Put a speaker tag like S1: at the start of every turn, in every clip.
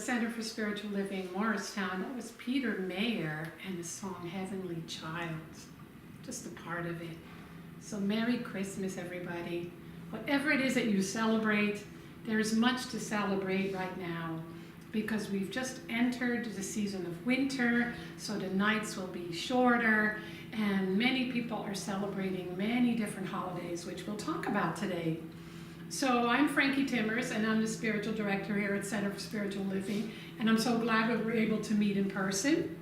S1: Center for Spiritual Living Morristown. That was Peter Mayer and the song Heavenly Child, just a part of it. So Merry Christmas, everybody. Whatever it is that you celebrate, there's much to celebrate right now because we've just entered the season of winter, so the nights will be shorter, and many people are celebrating many different holidays, which we'll talk about today. So I'm Frankie Timmers, and I'm the spiritual director here at Center for Spiritual Living, and I'm so glad that we're able to meet in person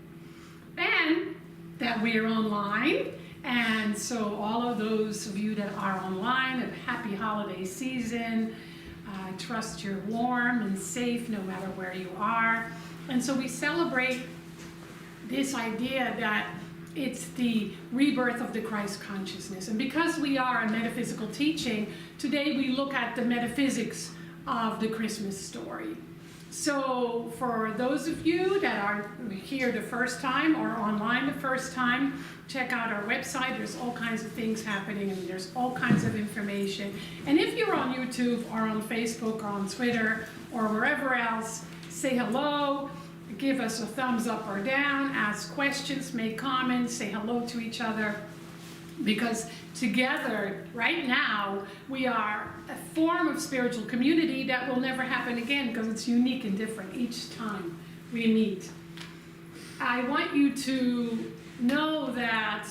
S1: and that we are online, And so all of those of you that are online, a happy holiday season. Trust you're warm and safe no matter where you are. And so we celebrate this idea that it's the rebirth of the Christ consciousness. And because we are a metaphysical teaching, today we look at the metaphysics of the Christmas story. So for those of you that are here the first time or online the first time, check out our website. There's all kinds of things happening and there's all kinds of information. And if you're on YouTube or on Facebook or on Twitter or wherever else, say hello, give us a thumbs up or down, ask questions, make comments, say hello to each other. Because together, right now, we are a form of spiritual community that will never happen again because it's unique and different each time we meet. I want you to know that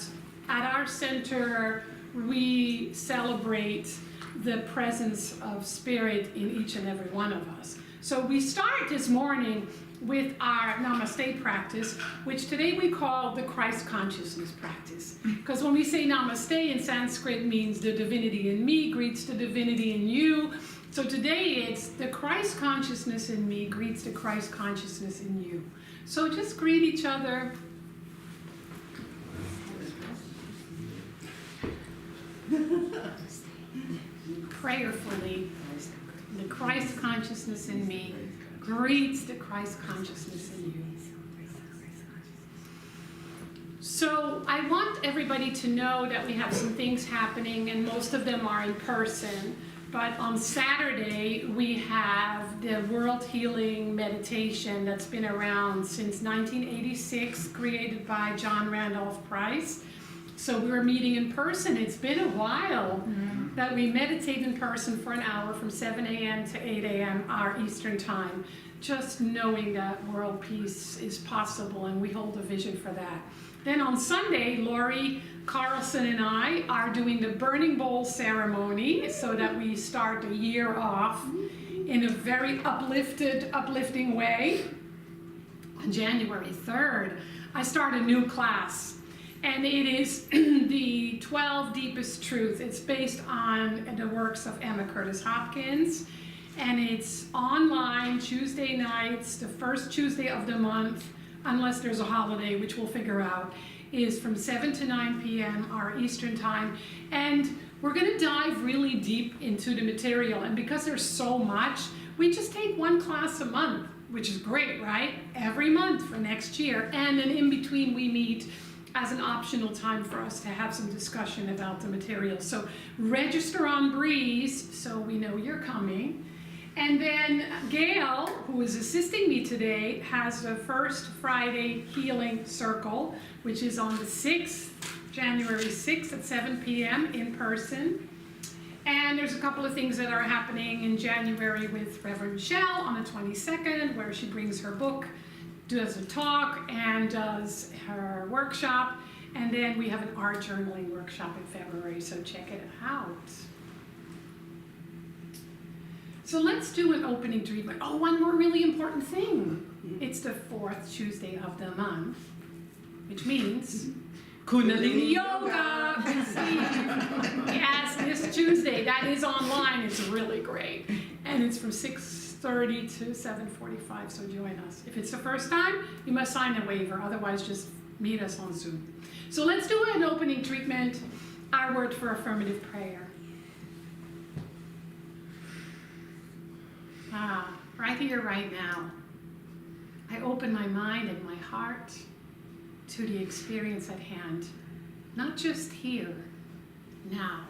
S1: at our center, we celebrate the presence of spirit in each and every one of us. So we start this morning with our Namaste practice, which today we call the Christ consciousness practice. Because when we say Namaste in Sanskrit means the divinity in me greets the divinity in you. So today it's the Christ consciousness in me greets the Christ consciousness in you. So just greet each other. Prayerfully, the Christ consciousness in me greets the Christ consciousness in you. So I want everybody to know that we have some things happening, and most of them are in person. But on Saturday, we have the World Healing Meditation that's been around since 1986, created by John Randolph Price. So we're meeting in person. It's been a while that we meditate in person for an hour from 7 a.m. to 8 a.m. our Eastern time, just knowing that world peace is possible, and we hold a vision for that. Then on Sunday, Lori Carlson and I are doing the Burning Bowl ceremony so that we start the year off in a very uplifting way. On January 3rd, I start a new class. And it is the 12 Deepest Truths. It's based on the works of Emma Curtis Hopkins. And it's online Tuesday nights, the first Tuesday of the month, unless there's a holiday, which we'll figure out, is from 7 to 9 p.m. our Eastern time. And we're going to dive really deep into the material. And because there's so much, we just take one class a month, which is great, right? Every month for next year. And then in between we meet as an optional time for us to have some discussion about the material. So register on Breeze so we know you're coming. And then Gail, who is assisting me today, has the first Friday Healing Circle, which is on the 6th, January 6th at 7 p.m. in person. And there's a couple of things that are happening in January with Reverend Michelle on the 22nd, where she brings her book, does a talk, and does her workshop. And then we have an art journaling workshop in February, so check it out. So let's do an opening treatment. Oh, one more really important thing. It's the 4th Tuesday of the month, which means Kundalini Yoga. Yes, this Tuesday. That is online. It's really great. And it's from 6:30 to 7:45, so join us. If it's the first time, you must sign a waiver. Otherwise, just meet us on Zoom. So let's do an opening treatment, our word for affirmative prayer. Right here, right now, I open my mind and my heart to the experience at hand. Not just here, now,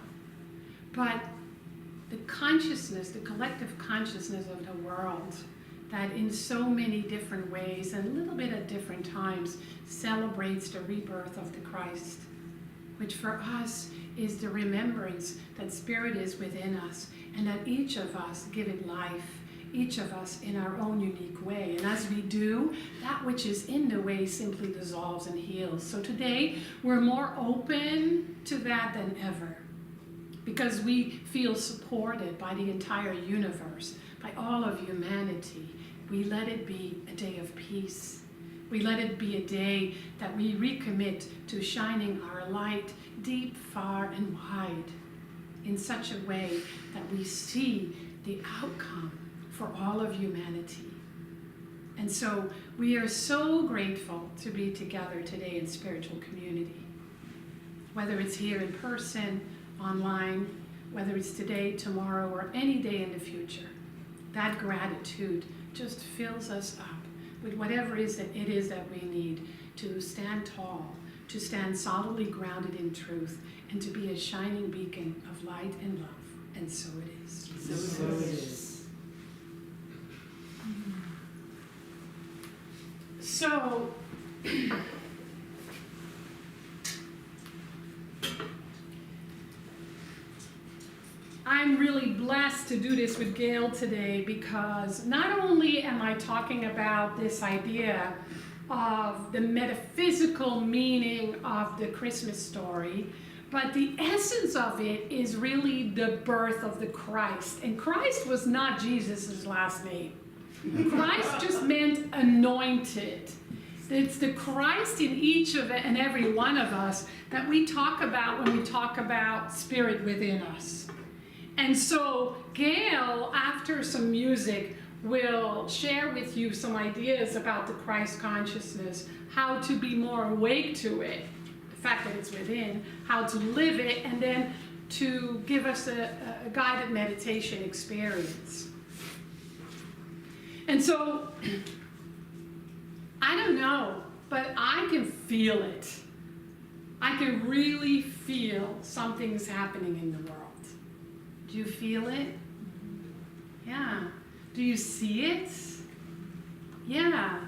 S1: but the consciousness, the collective consciousness of the world that in so many different ways and a little bit at different times celebrates the rebirth of the Christ, which for us is the remembrance that Spirit is within us and that each of us give it life, each of us in our own unique way. And as we do, that which is in the way simply dissolves and heals. So today, we're more open to that than ever because we feel supported by the entire universe, by all of humanity. We let it be a day of peace. We let it be a day that we recommit to shining our light, deep, far, and wide in such a way that we see the outcome for all of humanity. And so we are so grateful to be together today in spiritual community. Whether it's here in person, online, whether it's today, tomorrow, or any day in the future, that gratitude just fills us up with whatever it is that we need to stand tall, to stand solidly grounded in truth, and to be a shining beacon of light and love. And so it is.
S2: So it is.
S1: So, I'm really blessed to do this with Gail today, because not only am I talking about this idea of the metaphysical meaning of the Christmas story, but the essence of it is really the birth of the Christ. And Christ was not Jesus' last name. Christ just meant anointed. It's the Christ in each of it and every one of us that we talk about when we talk about spirit within us. And so Gail, after some music, will share with you some ideas about the Christ consciousness, how to be more awake to it, the fact that it's within, how to live it, and then to give us a guided meditation experience. And so, I don't know, but I can feel it. I can really feel something's happening in the world. Do you feel it? Yeah. Do you see it? Yeah.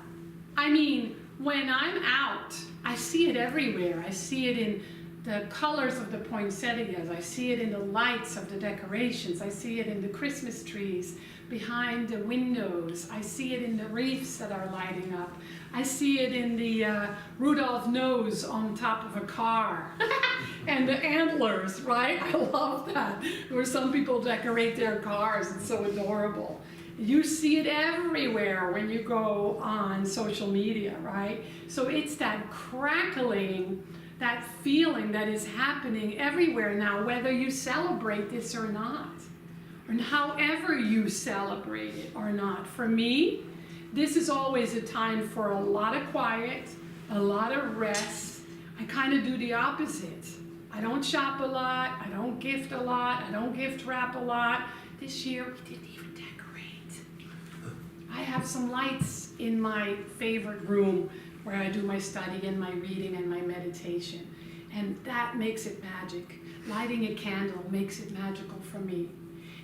S1: I mean, when I'm out, I see it everywhere. I see it in the colors of the poinsettias. I see it in the lights of the decorations. I see it in the Christmas trees behind the windows. I see it in the wreaths that are lighting up. I see it in the Rudolph nose on top of a car. And the antlers, right? I love that. Where some people decorate their cars. It's so adorable. You see it everywhere when you go on social media, right? So it's that crackling, that feeling that is happening everywhere now, whether you celebrate this or not, or however you celebrate it or not. For me, this is always a time for a lot of quiet, a lot of rest. I kind of do the opposite. I don't shop a lot, I don't gift a lot, I don't gift wrap a lot. This year we didn't even decorate. I have some lights in my favorite room where I do my study and my reading and my meditation. And that makes it magic. Lighting a candle makes it magical for me.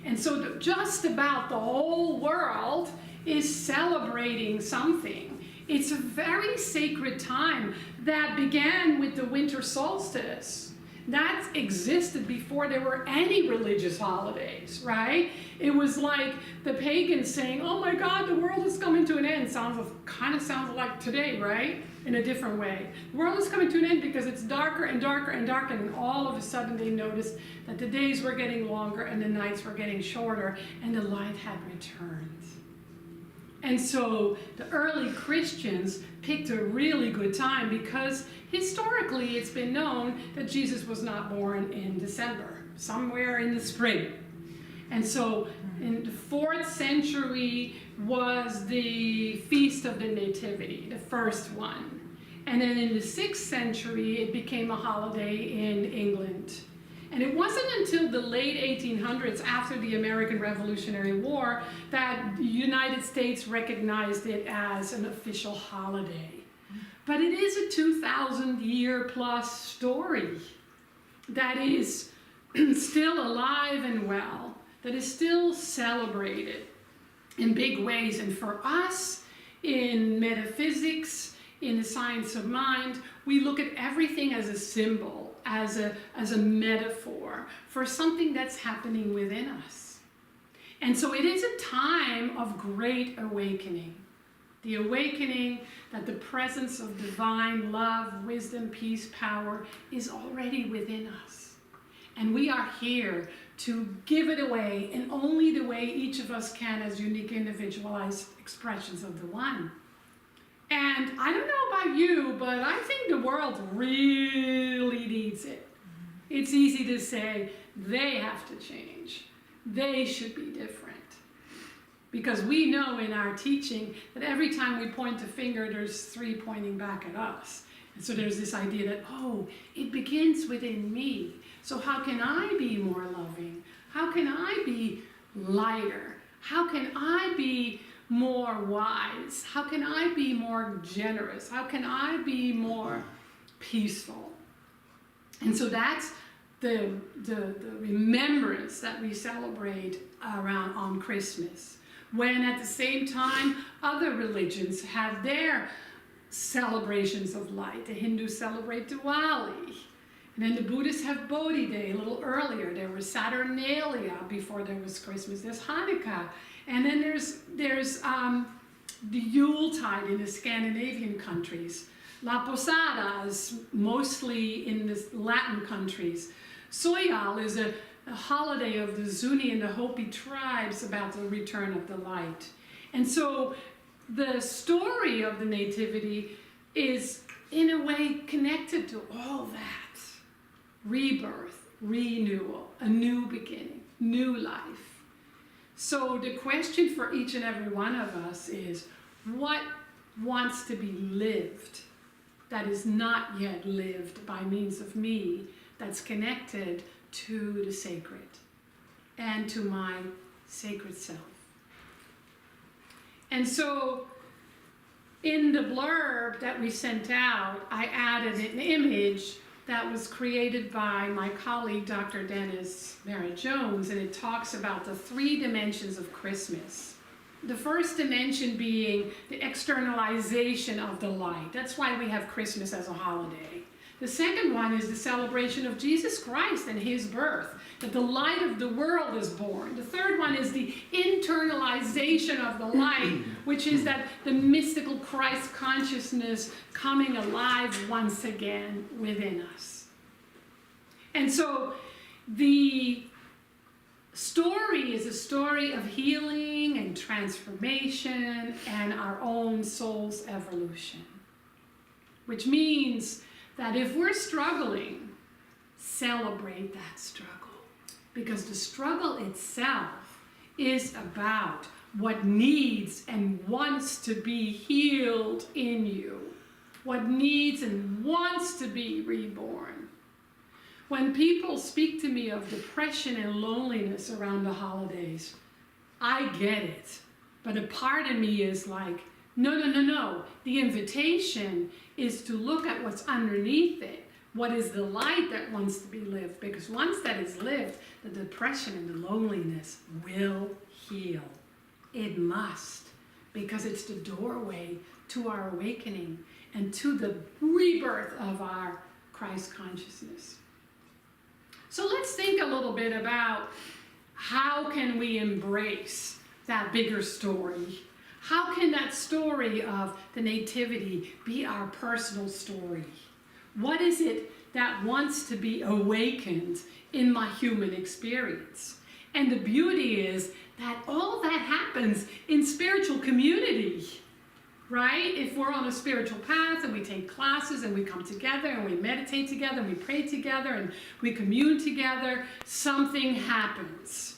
S1: And so just about the whole world is celebrating something. It's a very sacred time that began with the winter solstice. That existed before there were any religious holidays, right? It was like the pagans saying, oh my God, the world is coming to an end. Kind of sounds like today, right? In a different way. The world is coming to an end because it's darker and darker and darker, and all of a sudden they noticed that the days were getting longer and the nights were getting shorter, and the light had returned. And so the early Christians picked a really good time because historically it's been known that Jesus was not born in December, somewhere in the spring. And so in the 4th century was the Feast of the Nativity, the first one. And then in the 6th century it became a holiday in England. And it wasn't until the late 1800s, after the American Revolutionary War, that the United States recognized it as an official holiday. But it is a 2,000-year-plus story that is still alive and well, that is still celebrated in big ways. And for us, in metaphysics, in the science of mind, we look at everything as a symbol, as a metaphor for something that's happening within us. And so it is a time of great awakening. The awakening that the presence of divine love, wisdom, peace, power is already within us. And we are here to give it away in only the way each of us can as unique individualized expressions of the one. And I don't know about you, but I think the world really needs it. It's easy to say they have to change. They should be different. Because we know in our teaching that every time we point a finger, there's 3 pointing back at us. And so there's this idea that, oh, it begins within me. So how can I be more loving? How can I be lighter? How can I be more wise? How can I be more generous? How can I be more peaceful? And so that's the remembrance that we celebrate around on Christmas. When at the same time, other religions have their celebrations of light. The Hindus celebrate Diwali. And then the Buddhists have Bodhi Day a little earlier. There was Saturnalia before there was Christmas. There's Hanukkah. And then there's the Yuletide in the Scandinavian countries. La Posadas, mostly in the Latin countries. Soyal is a holiday of the Zuni and the Hopi tribes about the return of the light. And so the story of the Nativity is in a way connected to all that. Rebirth, renewal, a new beginning, new life. So the question for each and every one of us is, what wants to be lived that is not yet lived by means of me, that's connected to the sacred and to my sacred self? And so in the blurb that we sent out, I added an image that was created by my colleague, Dr. Dennis Merritt-Jones, and it talks about the 3 dimensions of Christmas. The first dimension being the externalization of the light. That's why we have Christmas as a holiday. The second one is the celebration of Jesus Christ and his birth, that the light of the world is born. The third one is the internalization of the light, which is that the mystical Christ consciousness coming alive once again within us. And so the story is a story of healing and transformation and our own soul's evolution, which means that if we're struggling, celebrate that struggle. Because the struggle itself is about what needs and wants to be healed in you. What needs and wants to be reborn. When people speak to me of depression and loneliness around the holidays, I get it. But a part of me is like, no. The invitation is to look at what's underneath it. What is the light that wants to be lived? Because once that is lived, the depression and the loneliness will heal. It must. Because it's the doorway to our awakening and to the rebirth of our Christ consciousness. So let's think a little bit about how can we embrace that bigger story. How can that story of the Nativity be our personal story? What is it that wants to be awakened in my human experience? And the beauty is that all that happens in spiritual community, right? If we're on a spiritual path and we take classes and we come together and we meditate together and we pray together and we commune together, something happens.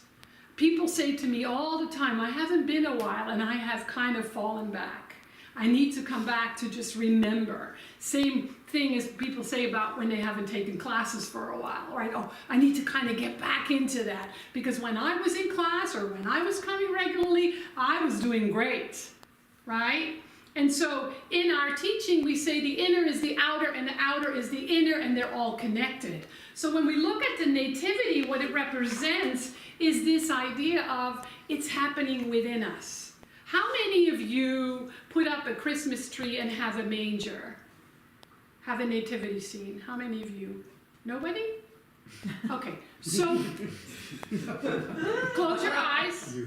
S1: People say to me all the time, I haven't been a while and I have kind of fallen back. I need to come back to just remember. Same thing as people say about when they haven't taken classes for a while, right? Oh, I need to kind of get back into that. Because when I was in class or when I was coming regularly, I was doing great, right? And so in our teaching, we say the inner is the outer and the outer is the inner, and they're all connected. So when we look at the Nativity, what it represents is this idea of it's happening within us. How many of you put up a Christmas tree and have a manger? Have a nativity scene? How many of you? Nobody? Okay, so close your eyes.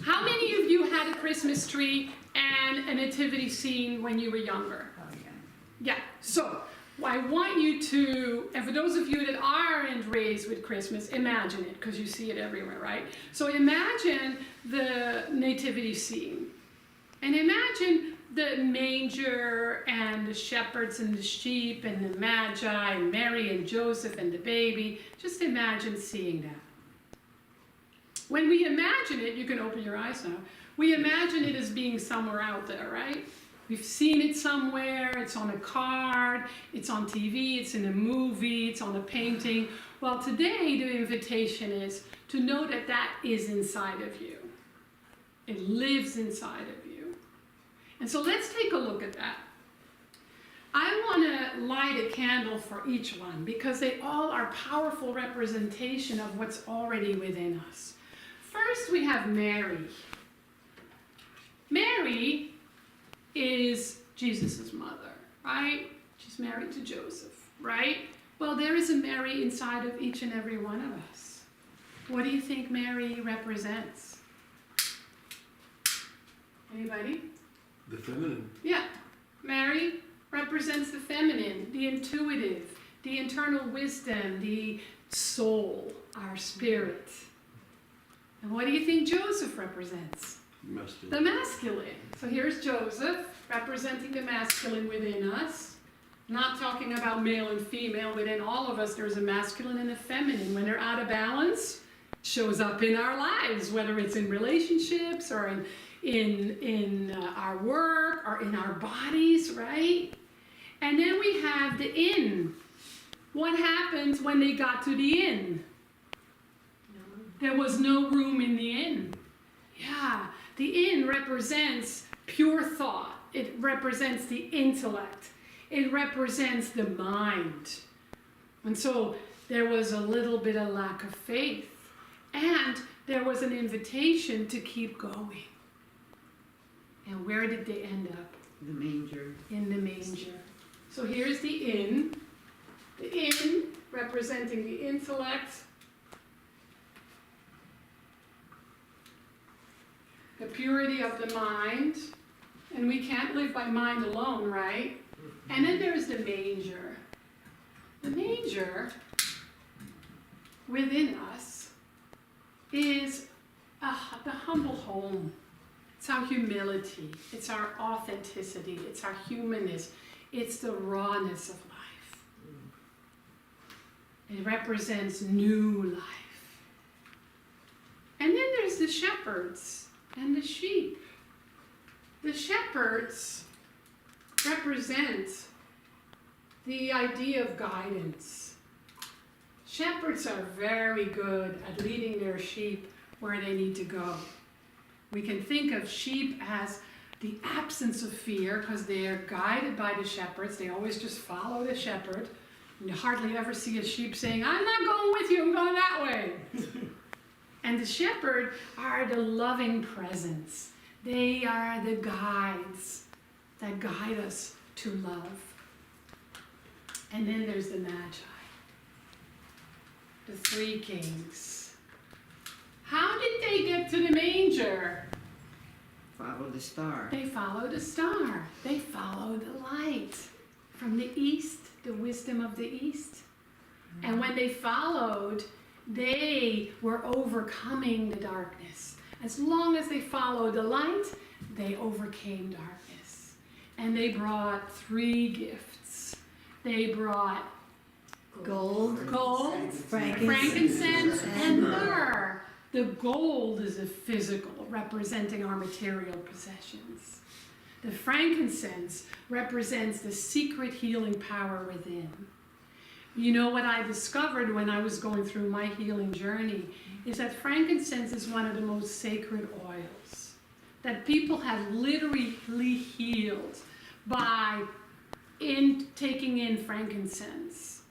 S1: How many of you had a Christmas tree and a nativity scene when you were younger? Oh, yeah. Yeah, so I want you to, and for those of you that aren't raised with Christmas, imagine it, because you see it everywhere, right? So imagine the nativity scene. And imagine the manger and the shepherds and the sheep and the magi and Mary and Joseph and the baby. Just imagine seeing that. When we imagine it, you can open your eyes now. We imagine it as being somewhere out there, right? We've seen it somewhere, it's on a card, it's on TV, it's in a movie, it's on a painting. Well, today the invitation is to know that that is inside of you. It lives inside of you. And so let's take a look at that. I want to light a candle for each one because they all are powerful representation of what's already within us. First, we have Mary. Mary is Jesus' mother, right? She's married to Joseph, right? Well, there is a Mary inside of each and every one of us. What do you think Mary represents? Anybody?
S2: The feminine.
S1: Yeah. Mary represents the feminine, the intuitive, the internal wisdom, the soul, our spirit. And what do you think Joseph represents?
S2: Masculine.
S1: The masculine. So here's Joseph representing the masculine within us. Not talking about male and female. Within all of us, there's a masculine and a feminine. When they're out of balance, it shows up in our lives, whether it's in relationships or in our work or in our bodies, right? And then we have the inn. What happens when they got to the inn? There was no room in the inn. Yeah, the inn represents pure thought. It represents the intellect. It represents the mind. And so there was a little bit of lack of faith. And there was an invitation to keep going. And where did they end up?
S3: The manger.
S1: In the manger. So here's the inn. The inn representing the intellect. The purity of the mind. And we can't live by mind alone, right? And then there's the manger. The manger within us is the humble home. It's our humility. It's our authenticity. It's our humanness. It's the rawness of life. It represents new life. And then there's the shepherds and the sheep. The shepherds represent the idea of guidance. Shepherds are very good at leading their sheep where they need to go. We can think of sheep as the absence of fear because they are guided by the shepherds. They always just follow the shepherd. And you hardly ever see a sheep saying, I'm not going with you, I'm going that way. And the shepherd are the loving presence. They are the guides that guide us to love. And then there's the magi, the three kings. How did they get to the manger?
S3: Follow the star.
S1: They followed a star. They followed the light from the east, the wisdom of the east. And when they followed, they were overcoming the darkness. As long as they followed the light, they overcame darkness. And they brought three gifts. They brought gold, frankincense, and myrrh. The gold is a physical, representing our material possessions. The frankincense represents the secret healing power within. You know what I discovered when I was going through my healing journey is that frankincense is one of the most sacred oils. That people have literally healed by taking in frankincense.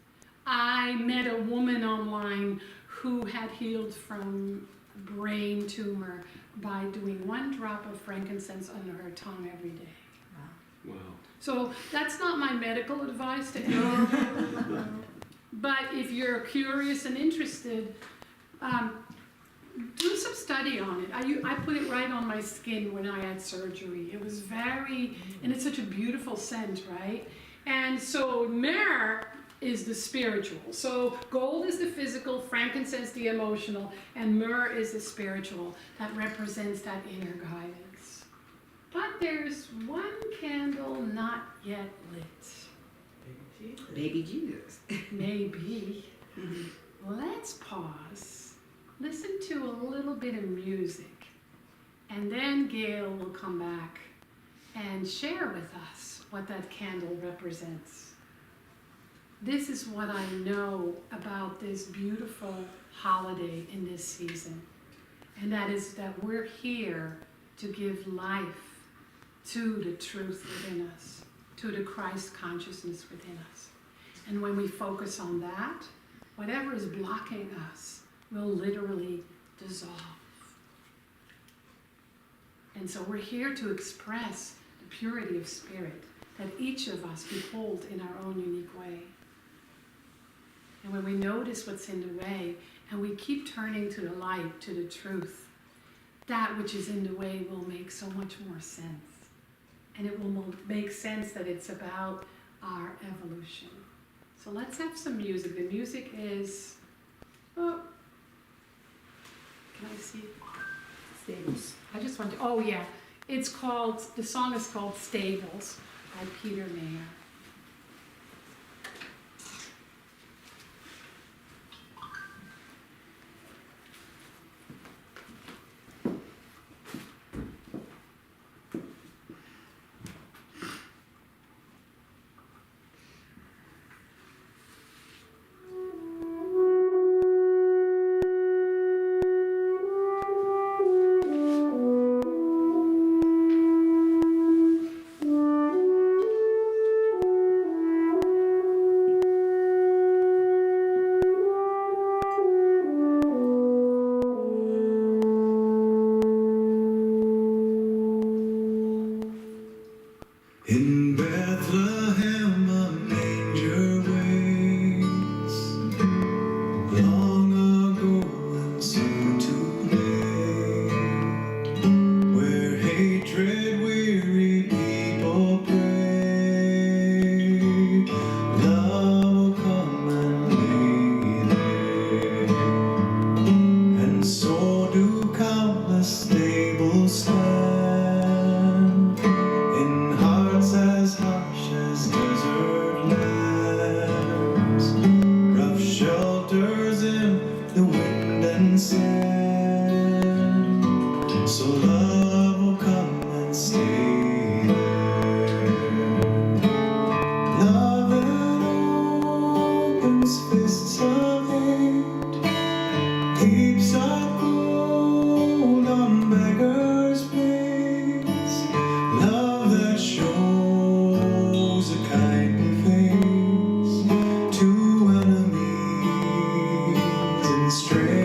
S1: I met a woman online who had healed from brain tumor by doing 1 drop of frankincense under her tongue every day.
S2: Wow.
S1: So that's not my medical advice to anyone. But if you're curious and interested, do some study on it. I put it right on my skin when I had surgery. It was and it's such a beautiful scent, right? And so myrrh is the spiritual. So gold is the physical, frankincense the emotional, and myrrh is the spiritual that represents that inner guidance. But there's one candle not yet lit.
S3: Baby Jesus.
S1: Maybe. Let's pause, listen to a little bit of music, and then Gail will come back and share with us what that candle represents. This is what I know about this beautiful holiday in this season, and that is that we're here to give life to the truth within us, to the Christ consciousness within us. And when we focus on that, whatever is blocking us will literally dissolve. And so we're here to express the purity of spirit that each of us behold in our own unique way. And when we notice what's in the way and we keep turning to the light, to the truth, that which is in the way will make so much more sense. And it will make sense that it's about our evolution. So let's have some music. The music is, oh, can I see?
S3: Stables.
S1: I just want to, oh yeah. It's called, the song is called Stables by Peter Mayer.
S4: In Bethlehem a manger waits, long ago and soon too late, where hatred weary people pray, love will come and lay there, and so do countless stables stand, in hearts as harsh as desert lands, rough shelters in the wind and sand, so love will come and stay there. Love that opens fists of hate, heaps of gold on beggars' plates, love that shows a kindly face to enemies and strangers.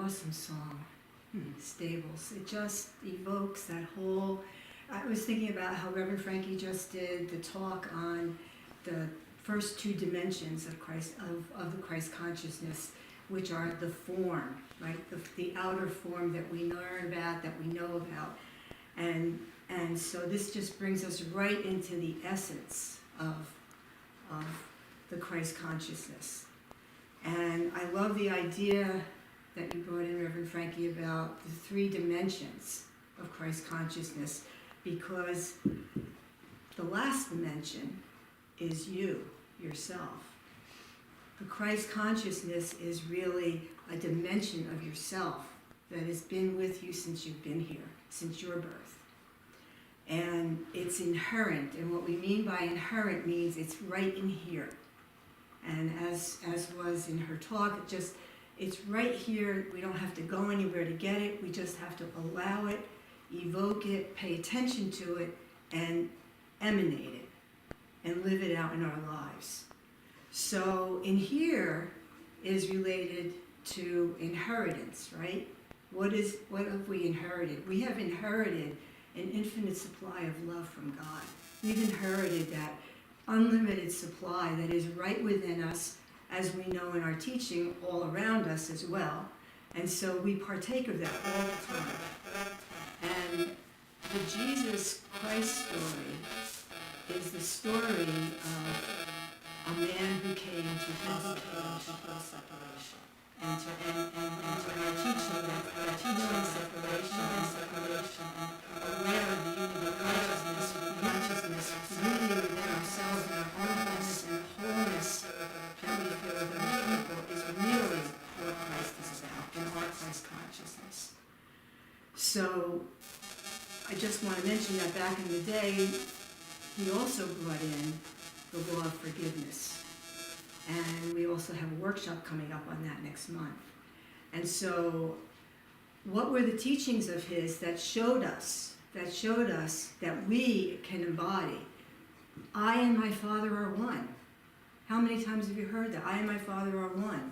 S3: awesome song, Stables. It just evokes that whole, I was thinking about how Reverend Frankie just did the talk on the first two dimensions of Christ, of the Christ consciousness, which are the form, right? The outer form that we learn about, that we know about. And so this just brings us right into the essence of the Christ consciousness. And I love the idea that you brought in, Reverend Frankie, about the three dimensions of Christ consciousness, because the last dimension is you, yourself. The Christ consciousness is really a dimension of yourself that has been with you since you've been here, since your birth. And it's inherent, and what we mean by inherent means it's right in here. And as was in her talk, it's right here. We don't have to go anywhere to get it. We just have to allow it, evoke it, pay attention to it, and emanate it, and live it out in our lives. So in here is related to inheritance, right? What have we inherited? We have inherited an infinite supply of love from God. We've inherited that unlimited supply that is right within us, as we know in our teaching, all around us as well. And so we partake of that all the time. And the Jesus Christ story is the story of a man who came to heal separation. And to our teaching, separation and aware of the unity of consciousness, unity within ourselves and our own wholeness, and the wholeness that we feel with other people is really what Christ is about, and our Christ consciousness. So I just want to mention that back in the day, he also brought in the law of forgiveness. And we also have a workshop coming up on that next month. And so what were the teachings of his that showed us that we can embody? I and my Father are one. How many times have you heard that? I and my Father are one.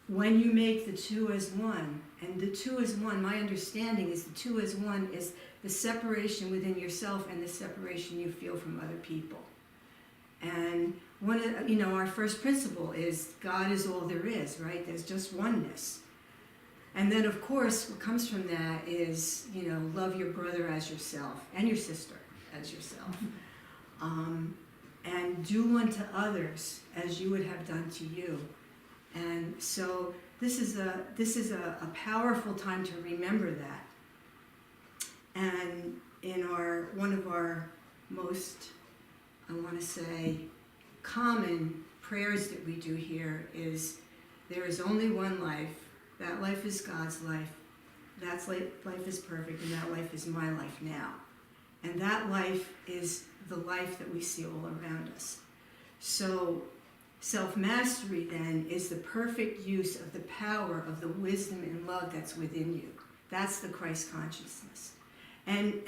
S3: When you make the two as one, and the two as one, my understanding is the two as one is the separation within yourself and the separation you feel from other people. And one of, our first principle is God is all there is, right? There's just oneness. And then, of course, what comes from that is, love your brother as yourself and your sister as yourself. And do unto others as you would have done to you. And so this is a powerful time to remember that. And in one of our most, I want to say, common prayers that we do here is, there is only one life. That life is God's life. That life is perfect, and that life is my life now. And that life is the life that we see all around us. So self-mastery then is the perfect use of the power of the wisdom and love that's within you. That's the Christ consciousness. And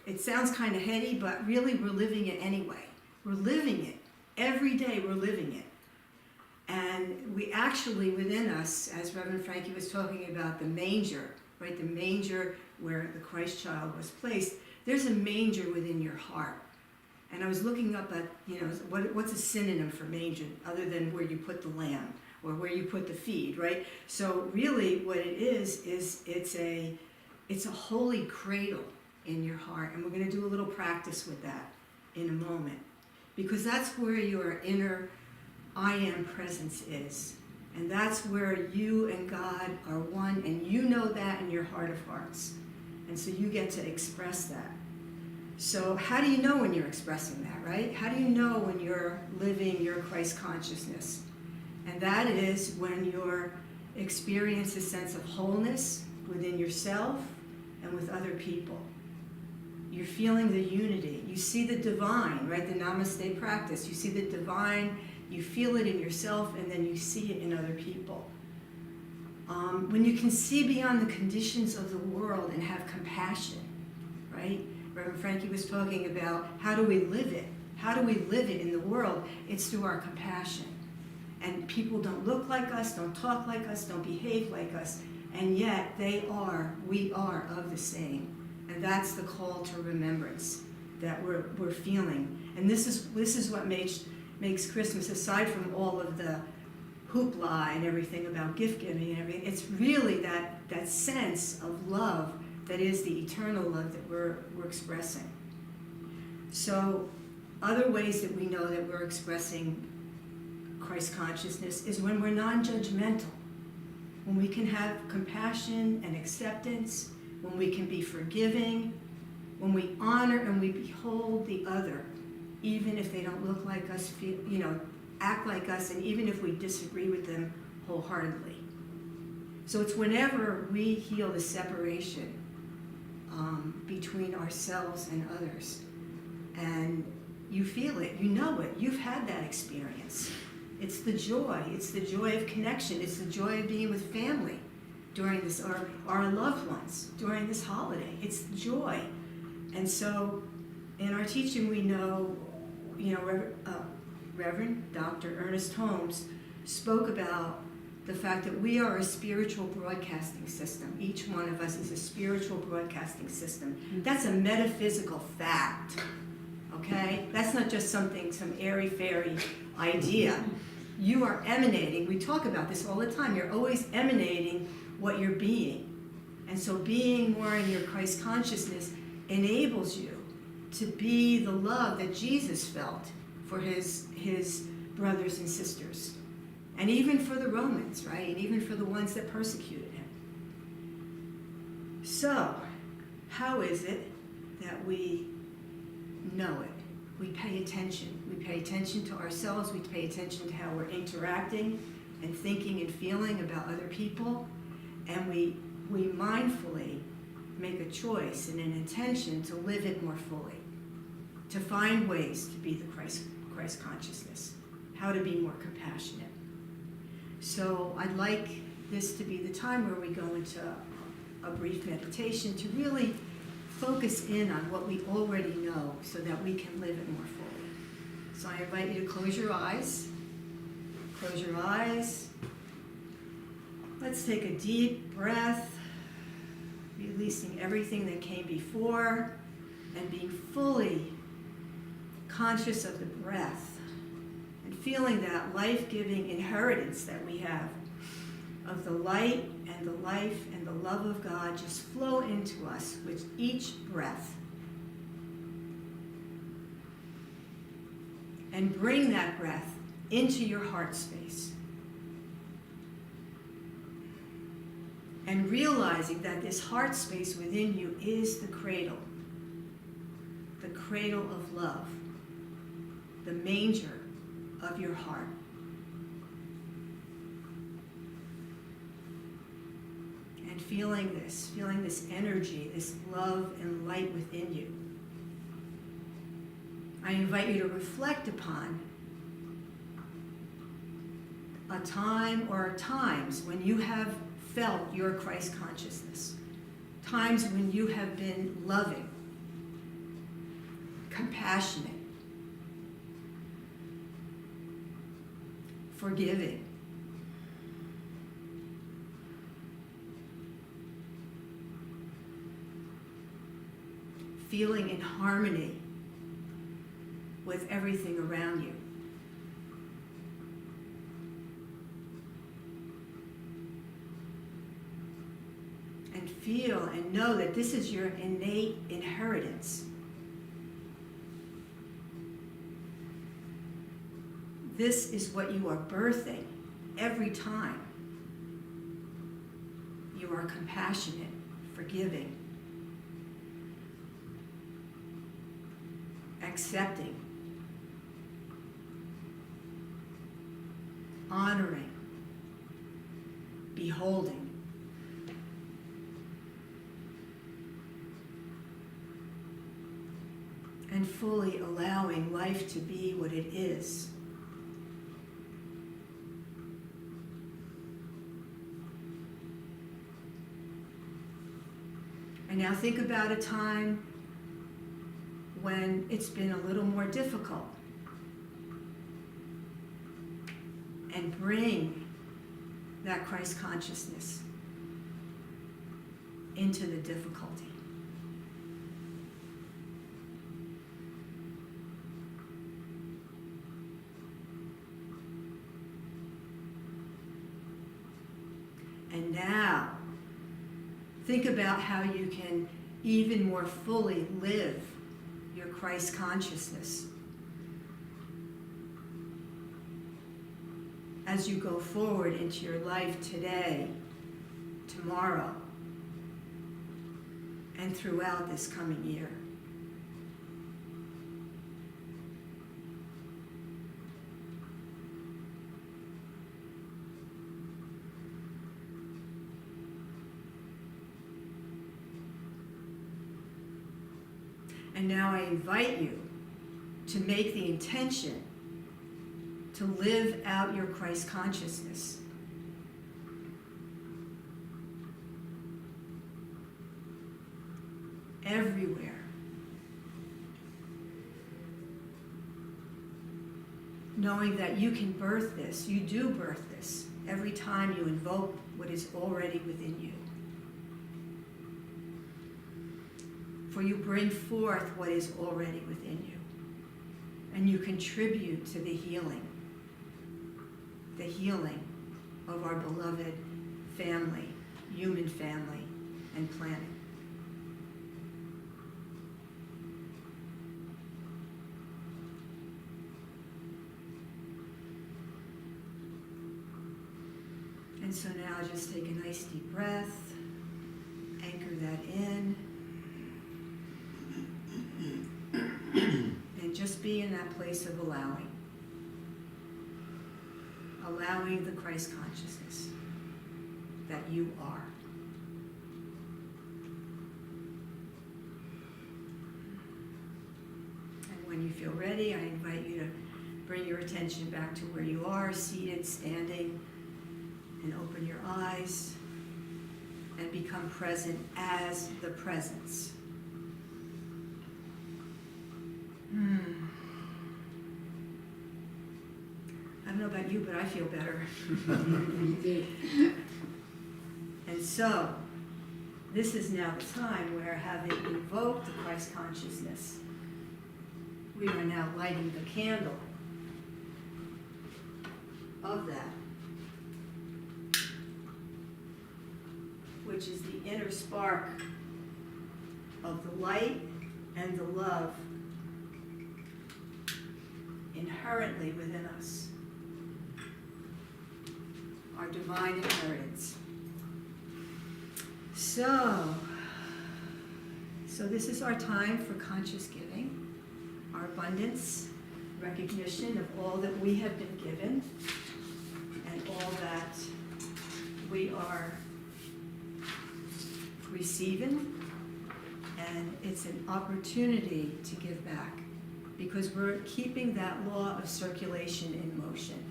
S3: it sounds kind of heady, but really we're living it anyway. We're living it. Every day we're living it. And we actually, within us, as Reverend Frankie was talking about the manger, right? The manger where the Christ child was placed, there's a manger within your heart. And I was looking up at, what's a synonym for manger other than where you put the lamb or where you put the feed, right? So really what it is it's a holy cradle in your heart. And we're going to do a little practice with that in a moment. Because that's where your inner I am presence is. And that's where you and God are one, and you know that in your heart of hearts. And so you get to express that. So how do you know when you're expressing that, right? How do you know when you're living your Christ consciousness? And that is when you experience a sense of wholeness within yourself and with other people. You're feeling the unity. You see the divine, right? The Namaste practice. You see the divine, you feel it in yourself, and then you see it in other people. When you can see beyond the conditions of the world and have compassion, right? Reverend Frankie was talking about how do we live it? How do we live it in the world? It's through our compassion. and people don't look like us, don't talk like us, don't behave like us, and yet we are of the same. And that's the call to remembrance that we're feeling. And this is what makes Christmas, aside from all of the hoopla and everything about gift giving and everything, it's really that sense of love that is the eternal love that we're expressing. So other ways that we know that we're expressing Christ consciousness is when we're non-judgmental, when we can have compassion and acceptance, when we can be forgiving, when we honor and we behold the other, even if they don't look like us, act like us, and even if we disagree with them wholeheartedly. So it's whenever we heal the separation between ourselves and others, and you feel it, you know it, you've had that experience. It's the joy of connection, it's the joy of being with family during this, or our loved ones during this holiday. It's joy. And so in our teaching we know, Reverend Dr. Ernest Holmes spoke about the fact that we are a spiritual broadcasting system. Each one of us is a spiritual broadcasting system. That's a metaphysical fact, okay? That's not just some airy-fairy idea. You are emanating, we talk about this all the time, you're always emanating what you're being. And so being more in your Christ consciousness enables you to be the love that Jesus felt for his brothers and sisters. And even for the Romans, right? And even for the ones that persecuted him. So, how is it that we know it? We pay attention. We pay attention to ourselves. We pay attention to how we're interacting and thinking and feeling about other people. And we mindfully make a choice and an intention to live it more fully. To find ways to be the Christ consciousness. How to be more compassionate. So I'd like this to be the time where we go into a brief meditation to really focus in on what we already know so that we can live it more fully. So I invite you to close your eyes. Close your eyes. Let's take a deep breath, releasing everything that came before and being fully conscious of the breath. Feeling that life-giving inheritance that we have of the light and the life and the love of God just flow into us with each breath. And bring that breath into your heart space. And realizing that this heart space within you is the cradle of love, the manger of your heart. And feeling this energy, this love and light within you. I invite you to reflect upon a time or times when you have felt your Christ consciousness. Times when you have been loving, compassionate, forgiving, feeling in harmony with everything around you. And feel and know that this is your innate inheritance. This is what you are birthing every time. You are compassionate, forgiving, accepting, honoring, beholding. And fully allowing life to be what it is. And now think about a time when it's been a little more difficult. and bring that Christ consciousness into the difficulty. And now, think about how you can even more fully live your Christ consciousness as you go forward into your life today, tomorrow, and throughout this coming year. And now I invite you to make the intention to live out your Christ consciousness. Everywhere. Knowing that you can birth this, you do birth this, every time you invoke what is already within you. For you bring forth what is already within you. And you contribute to the healing of our beloved family, human family, and planet. And so now just take a nice deep breath, anchor that in, and just be in that place of allowing the Christ consciousness that you are. And when you feel ready, I invite you to bring your attention back to where you are, seated, standing, and open your eyes and become present as the presence. I don't know about you, but I feel better. And so, this is now the time where, having invoked the Christ consciousness, we are now lighting the candle of that, which is the inner spark of the light and the love inherently within us, our divine inheritance. So this is our time for conscious giving, our abundance, recognition of all that we have been given and all that we are receiving, and it's an opportunity to give back because we're keeping that law of circulation in motion.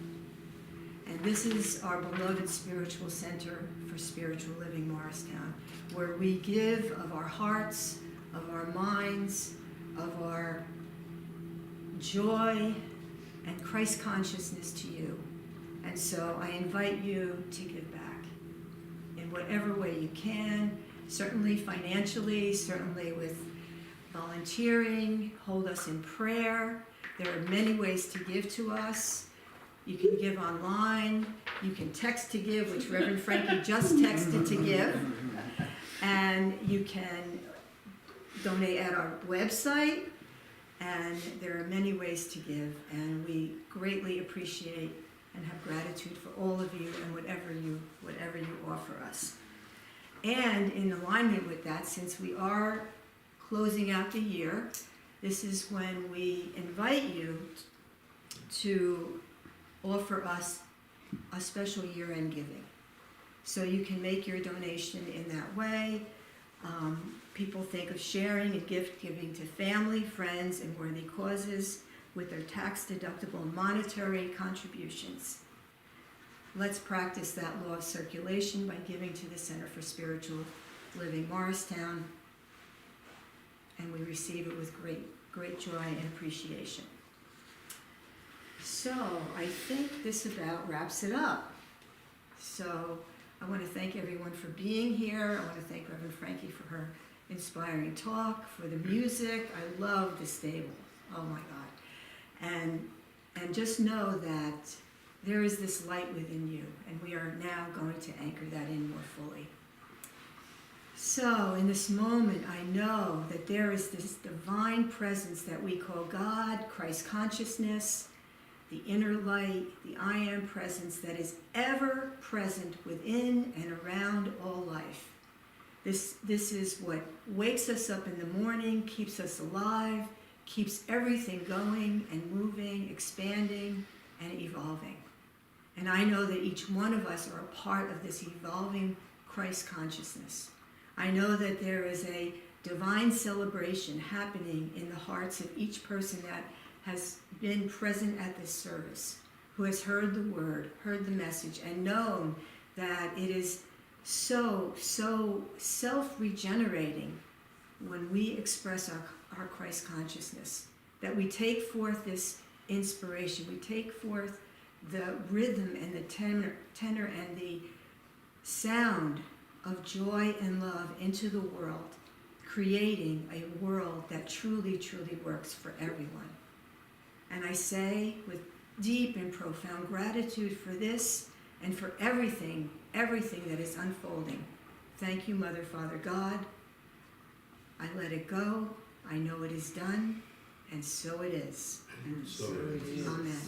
S3: And this is our beloved spiritual center for Spiritual Living Morristown, where we give of our hearts, of our minds, of our joy and Christ consciousness to you. And so I invite you to give back in whatever way you can, certainly financially, certainly with volunteering, hold us in prayer. There are many ways to give to us. You can give online, you can text to give, which Reverend Frankie just texted to give, and you can donate at our website, and there are many ways to give, and we greatly appreciate and have gratitude for all of you and whatever you offer us. And in alignment with that, since we are closing out the year, this is when we invite you to offer us a special year-end giving. So you can make your donation in that way. People think of sharing and gift giving to family, friends, and worthy causes with their tax-deductible monetary contributions. Let's practice that law of circulation by giving to the Center for Spiritual Living Morristown, and we receive it with great joy and appreciation. So I think this about wraps it up. So I want to thank everyone for being here. I want to thank Reverend Frankie for her inspiring talk, for the music. I love the stable. Oh my God. And just know that there is this light within you, and we are now going to anchor that in more fully. So in this moment, I know that there is this divine presence that we call God, Christ consciousness, the inner light, the I am presence that is ever present within and around all life. This is what wakes us up in the morning, keeps us alive, keeps everything going and moving, expanding, and evolving. And I know that each one of us are a part of this evolving Christ consciousness. I know that there is a divine celebration happening in the hearts of each person that has been present at this service, who has heard the word, heard the message, and known that it is so self-regenerating when we express our Christ consciousness, that we take forth this inspiration, we take forth the rhythm and the tenor and the sound of joy and love into the world, creating a world that truly, truly works for everyone. And I say with deep and profound gratitude for this and for everything that is unfolding. Thank you, Mother, Father, God. I let it go. I know it is done, and so it is.
S2: So it is.
S3: Amen.